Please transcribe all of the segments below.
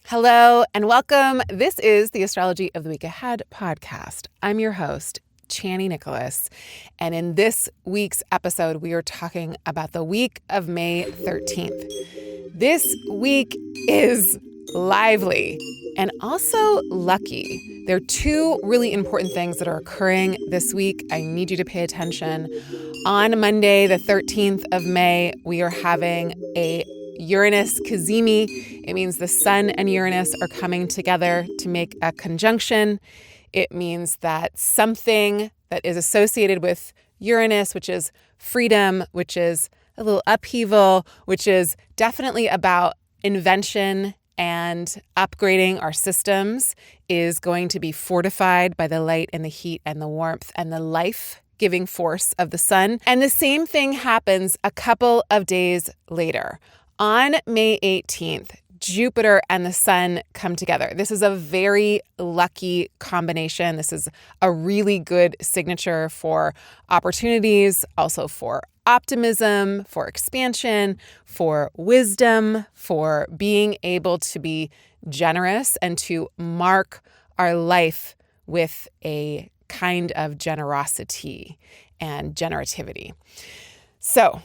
Hello and welcome. This is the Astrology of the Week Ahead podcast. I'm your host, Chani Nicholas, and in this week's episode, we are talking about the week of May 13th. This week is lively and also lucky. There are two really important things that are occurring this week. I need you to pay attention. On Monday, the 13th of May, we are having a Uranus-cazimi. It means the Sun and Uranus are coming together to make a conjunction. It means that something that is associated with Uranus, which is freedom, which is a little upheaval, which is definitely about invention and upgrading our systems, is going to be fortified by the light and the heat and the warmth and the life-giving force of the sun. And the same thing happens a couple of days later. On May 18th, Jupiter and the sun come together. This is a very lucky combination. This is a really good signature for opportunities, also for optimism, for expansion, for wisdom, for being able to be generous and to mark our life with a kind of generosity and generativity. So,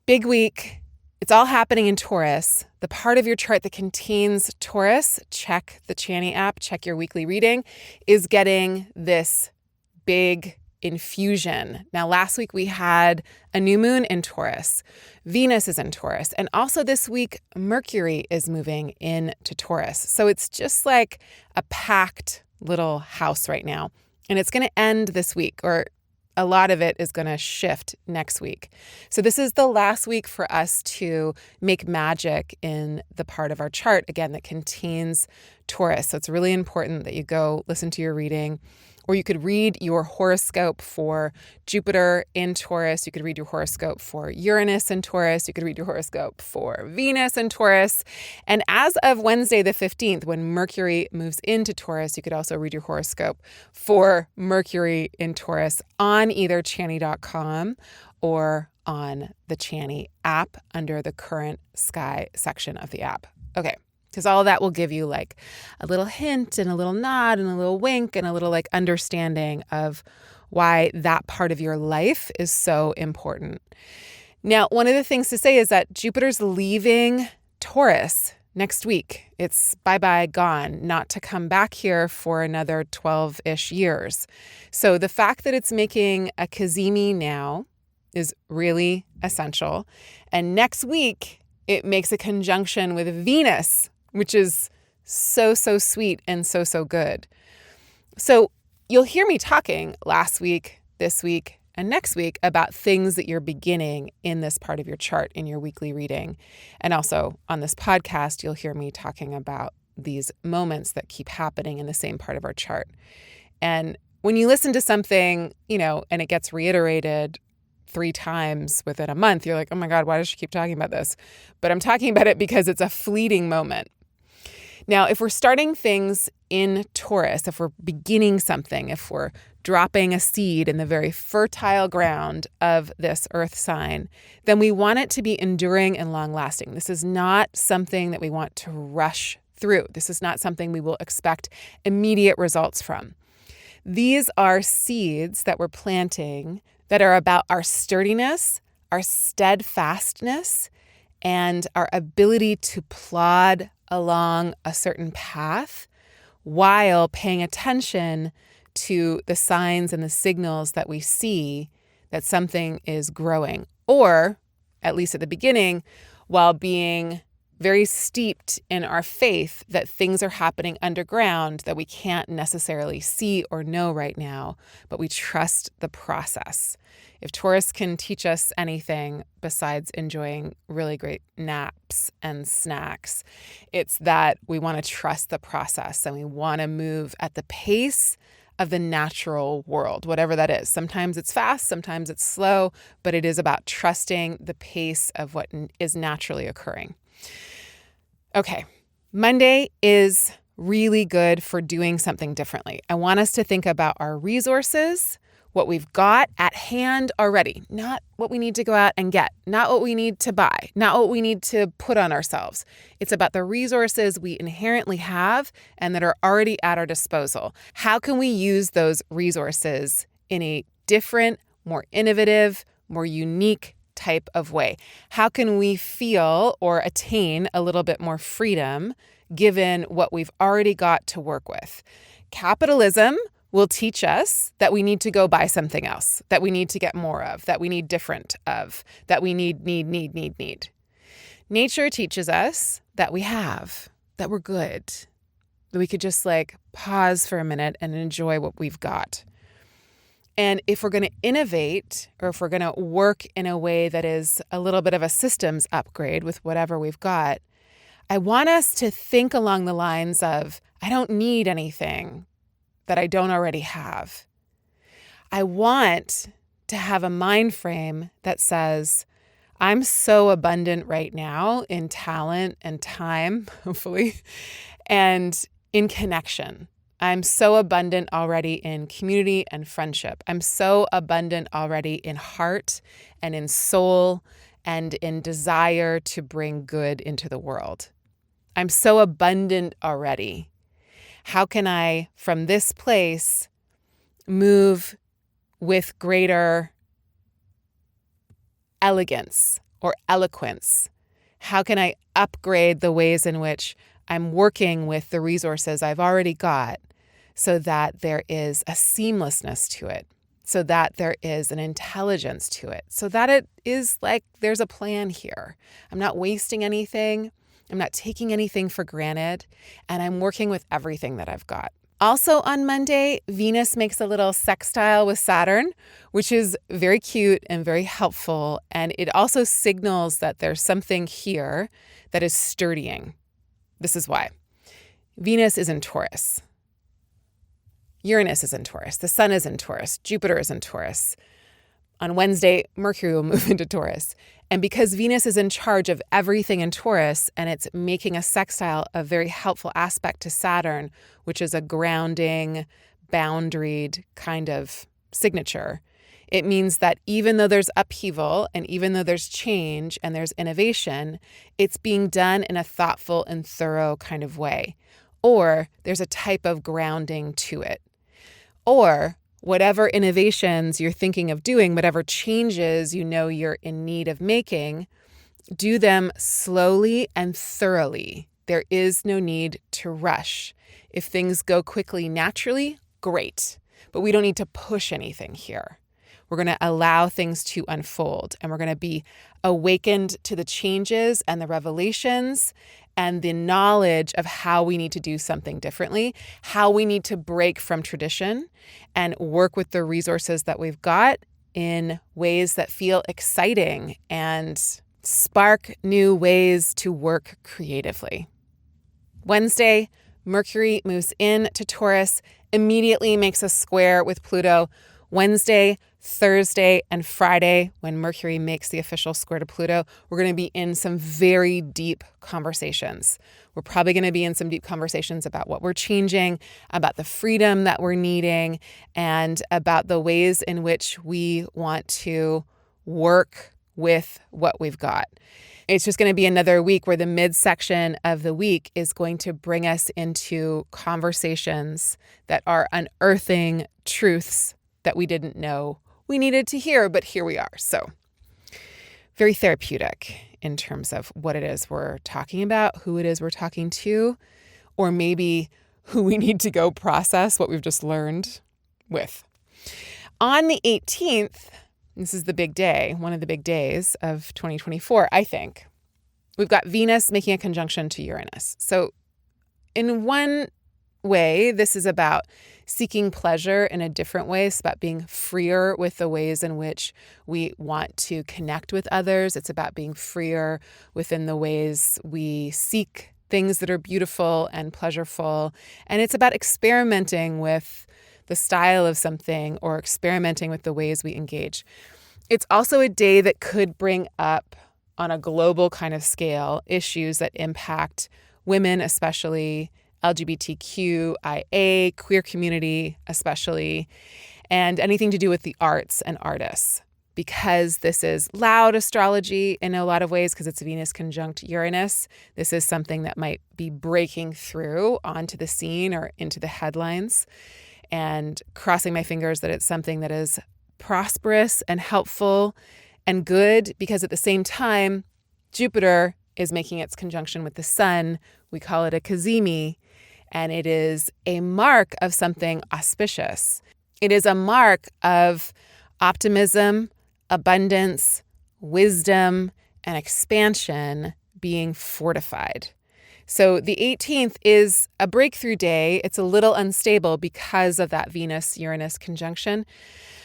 big week. It's all happening in Taurus. The part of your chart that contains Taurus, check the Chani app, check your weekly reading, is getting this big infusion. Now, last week we had a new moon in Taurus. Venus is in Taurus. And also this week, Mercury is moving into Taurus. So it's just like a packed little house right now. And it's going to end this week, or a lot of it is going to shift next week. So this is the last week for us to make magic in the part of our chart, again, that contains Taurus. So it's really important that you go listen to your reading, or you could read your horoscope for Jupiter in Taurus. You could read your horoscope for Uranus in Taurus. You could read your horoscope for Venus in Taurus. And as of Wednesday the 15th, when Mercury moves into Taurus, you could also read your horoscope for Mercury in Taurus on either Chani.com or on the Chani app under the current sky section of the app. Okay. Because all of that will give you like a little hint and a little nod and a little wink and a little like understanding of why that part of your life is so important. Now, one of the things to say is that Jupiter's leaving Taurus next week. It's bye-bye, gone, not to come back here for another 12-ish years. So the fact that it's making a cazimi now is really essential. And next week, it makes a conjunction with Venus, which is so sweet and so good. So you'll hear me talking last week, this week, and next week about things that you're beginning in this part of your chart in your weekly reading. And also on this podcast, you'll hear me talking about these moments that keep happening in the same part of our chart. And when you listen to something, and it gets reiterated 3 times within a month, you're like, oh my God, why does she keep talking about this? But I'm talking about it because it's a fleeting moment. Now, if we're starting things in Taurus, if we're beginning something, if we're dropping a seed in the very fertile ground of this earth sign, then we want it to be enduring and long-lasting. This is not something that we want to rush through. This is not something we will expect immediate results from. These are seeds that we're planting that are about our sturdiness, our steadfastness, and our ability to plod along a certain path while paying attention to the signs and the signals that we see that something is growing, or at least at the beginning, while being very steeped in our faith that things are happening underground that we can't necessarily see or know right now, but we trust the process. If Taurus can teach us anything besides enjoying really great naps and snacks, it's that we want to trust the process and we want to move at the pace of the natural world, whatever that is. Sometimes it's fast, sometimes it's slow, but it is about trusting the pace of what is naturally occurring. Okay, Monday is really good for doing something differently. I want us to think about our resources, what we've got at hand already, not what we need to go out and get, not what we need to buy, not what we need to put on ourselves. It's about the resources we inherently have and that are already at our disposal. How can we use those resources in a different, more innovative, more unique type of way? How can we feel or attain a little bit more freedom given what we've already got to work with? Capitalism will teach us that we need to go buy something else, that we need to get more of, that we need different of, that we need. Nature teaches us that we have, that we're good, that we could just pause for a minute and enjoy what we've got. And if we're going to innovate, or if we're going to work in a way that is a little bit of a systems upgrade with whatever we've got, I want us to think along the lines of, I don't need anything that I don't already have. I want to have a mind frame that says, I'm so abundant right now in talent and time, hopefully, and in connection. I'm so abundant already in community and friendship. I'm so abundant already in heart and in soul and in desire to bring good into the world. I'm so abundant already. How can I, from this place, move with greater elegance or eloquence? How can I upgrade the ways in which I'm working with the resources I've already got so that there is a seamlessness to it, so that there is an intelligence to it, so that it is there's a plan here. I'm not wasting anything. I'm not taking anything for granted, and I'm working with everything that I've got. Also on Monday, Venus makes a little sextile with Saturn, which is very cute and very helpful, and it also signals that there's something here that is sturdying. This is why. Venus is in Taurus. Uranus is in Taurus. The Sun is in Taurus. Jupiter is in Taurus. On Wednesday, Mercury will move into Taurus. And because Venus is in charge of everything in Taurus and it's making a sextile, a very helpful aspect to Saturn, which is a grounding, boundaried kind of signature, it means that even though there's upheaval and even though there's change and there's innovation, it's being done in a thoughtful and thorough kind of way. Or there's a type of grounding to it. Or whatever innovations you're thinking of doing, whatever changes you know you're in need of making, do them slowly and thoroughly. There is no need to rush. If things go quickly naturally, great. But we don't need to push anything here. We're going to allow things to unfold, and we're going to be awakened to the changes and the revelations and the knowledge of how we need to do something differently, how we need to break from tradition and work with the resources that we've got in ways that feel exciting and spark new ways to work creatively. Wednesday, Mercury moves into Taurus, immediately makes a square with Pluto. Wednesday, Thursday, and Friday, when Mercury makes the official square to Pluto, we're going to be in some very deep conversations. We're probably going to be in some deep conversations about what we're changing, about the freedom that we're needing, and about the ways in which we want to work with what we've got. It's just going to be another week where the midsection of the week is going to bring us into conversations that are unearthing truths that we didn't know we needed to hear, but here we are. So very therapeutic in terms of what it is we're talking about, who it is we're talking to, or maybe who we need to go process what we've just learned with. On the 18th, this is the big day, one of the big days of 2024, I think, we've got Venus making a conjunction to Uranus. So in one way, this is about seeking pleasure in a different way. It's about being freer with the ways in which we want to connect with others. It's about being freer within the ways we seek things that are beautiful and pleasureful. And it's about experimenting with the style of something or experimenting with the ways we engage. It's also a day that could bring up, on a global kind of scale, issues that impact women, especially LGBTQIA, queer community especially. and anything to do with the arts and artists. Because this is loud astrology in a lot of ways, because it's Venus conjunct Uranus, this is something that might be breaking through onto the scene or into the headlines. And crossing my fingers that it's something that is prosperous and helpful and good, because at the same time, Jupiter is making its conjunction with the sun. We call it a cazimi, and it is a mark of something auspicious. It is a mark of optimism, abundance, wisdom, and expansion being fortified. So the 18th is a breakthrough day. It's a little unstable because of that Venus-Uranus conjunction.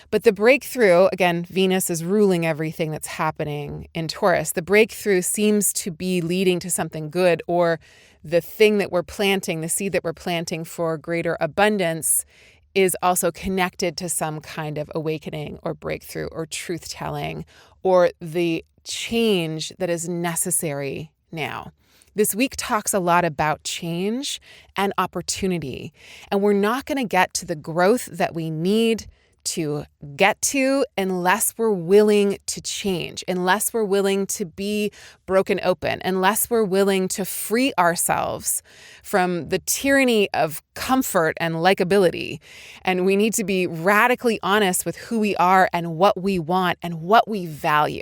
But the breakthrough, again, Venus is ruling everything that's happening in Taurus. The breakthrough seems to be leading to something good, or the thing that we're planting, the seed that we're planting for greater abundance, is also connected to some kind of awakening or breakthrough or truth-telling, or the change that is necessary now. This week talks a lot about change and opportunity, and we're not going to get to the growth that we need to get to unless we're willing to change, unless we're willing to be broken open, unless we're willing to free ourselves from the tyranny of comfort and likability. And we need to be radically honest with who we are and what we want and what we value.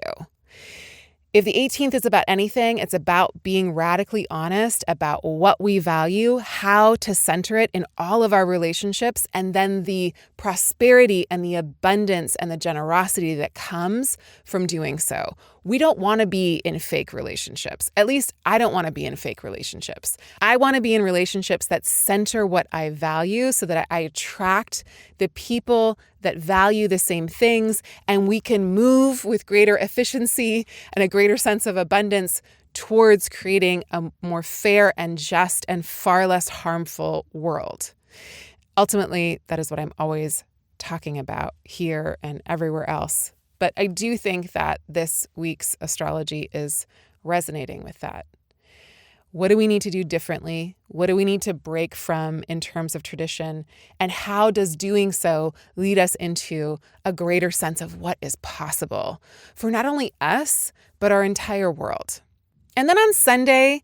If the 18th is about anything, it's about being radically honest about what we value, how to center it in all of our relationships, and then the prosperity and the abundance and the generosity that comes from doing so. We don't want to be in fake relationships. At least I don't want to be in fake relationships. I want to be in relationships that center what I value so that I attract the people that value the same things, and we can move with greater efficiency and a greater sense of abundance towards creating a more fair and just and far less harmful world. Ultimately, that is what I'm always talking about here and everywhere else. But I do think that this week's astrology is resonating with that. What do we need to do differently? What do we need to break from in terms of tradition? And how does doing so lead us into a greater sense of what is possible for not only us, but our entire world? And then on Sunday,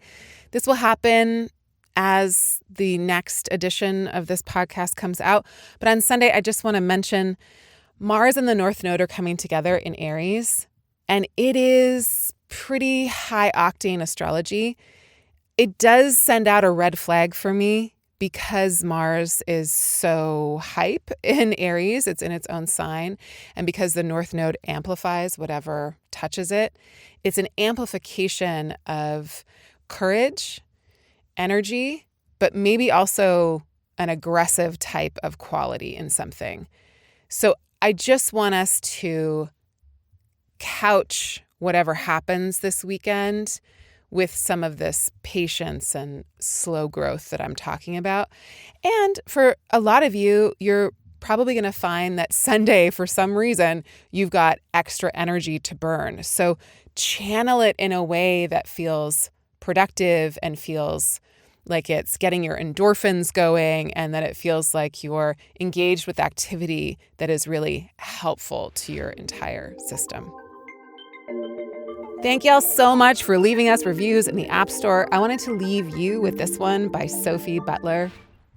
this will happen as the next edition of this podcast comes out. But on Sunday, I just want to mention Mars and the North Node are coming together in Aries, and it is pretty high octane astrology. It does send out a red flag for me because Mars is so hype in Aries, it's in its own sign, and because the North Node amplifies whatever touches it. It's an amplification of courage, energy, but maybe also an aggressive type of quality in something. So I just want us to couch whatever happens this weekend with some of this patience and slow growth that I'm talking about. And for a lot of you, you're probably going to find that Sunday, for some reason, you've got extra energy to burn. So channel it in a way that feels productive and feels like it's getting your endorphins going, and that it feels like you're engaged with activity that is really helpful to your entire system. Thank y'all so much for leaving us reviews in the App Store. I wanted to leave you with this one by Sophie Butler.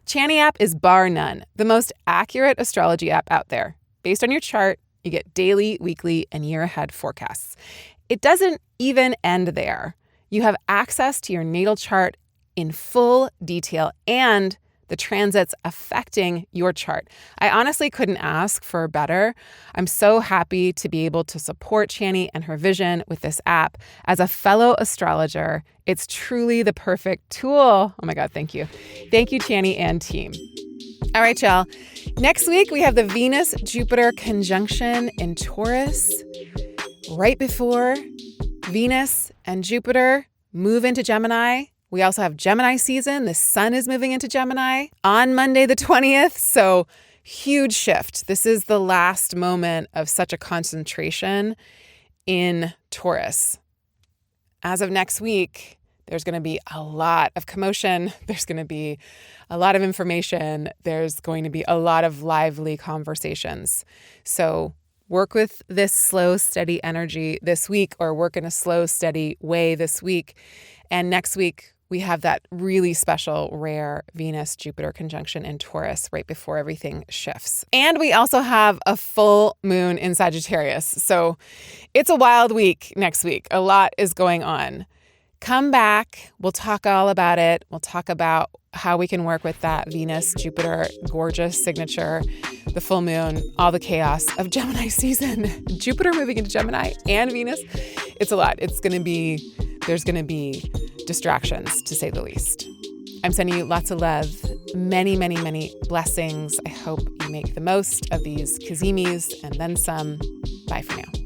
Chani app is bar none the most accurate astrology app out there. Based on your chart, you get daily, weekly, and year-ahead forecasts. It doesn't even end there. You have access to your natal chart in full detail and the transits affecting your chart. I honestly couldn't ask for better. I'm so happy to be able to support Chani and her vision with this app. As a fellow astrologer, it's truly the perfect tool. Oh my God, thank you. Thank you, Chani and team. All right, y'all. Next week, we have the Venus-Jupiter conjunction in Taurus. Right before Venus and Jupiter move into Gemini, we also have Gemini season. The sun is moving into Gemini on Monday the 20th. So huge shift. This is the last moment of such a concentration in Taurus. As of next week, There's going to be a lot of commotion. There's going to be a lot of information. There's going to be a lot of lively conversations. So work with this slow, steady energy this week, or work in a slow, steady way this week. And next week, we have that really special, rare Venus-Jupiter conjunction in Taurus right before everything shifts. And we also have a full moon in Sagittarius. So it's a wild week next week. A lot is going on. Come back. We'll talk all about it. We'll talk about how we can work with that Venus-Jupiter gorgeous signature, the full moon, all the chaos of Gemini season, Jupiter moving into Gemini and Venus. It's a lot. There's going to be distractions, to say the least. I'm sending you lots of love, many, many, many blessings. I hope you make the most of these kazimis and then some. Bye for now.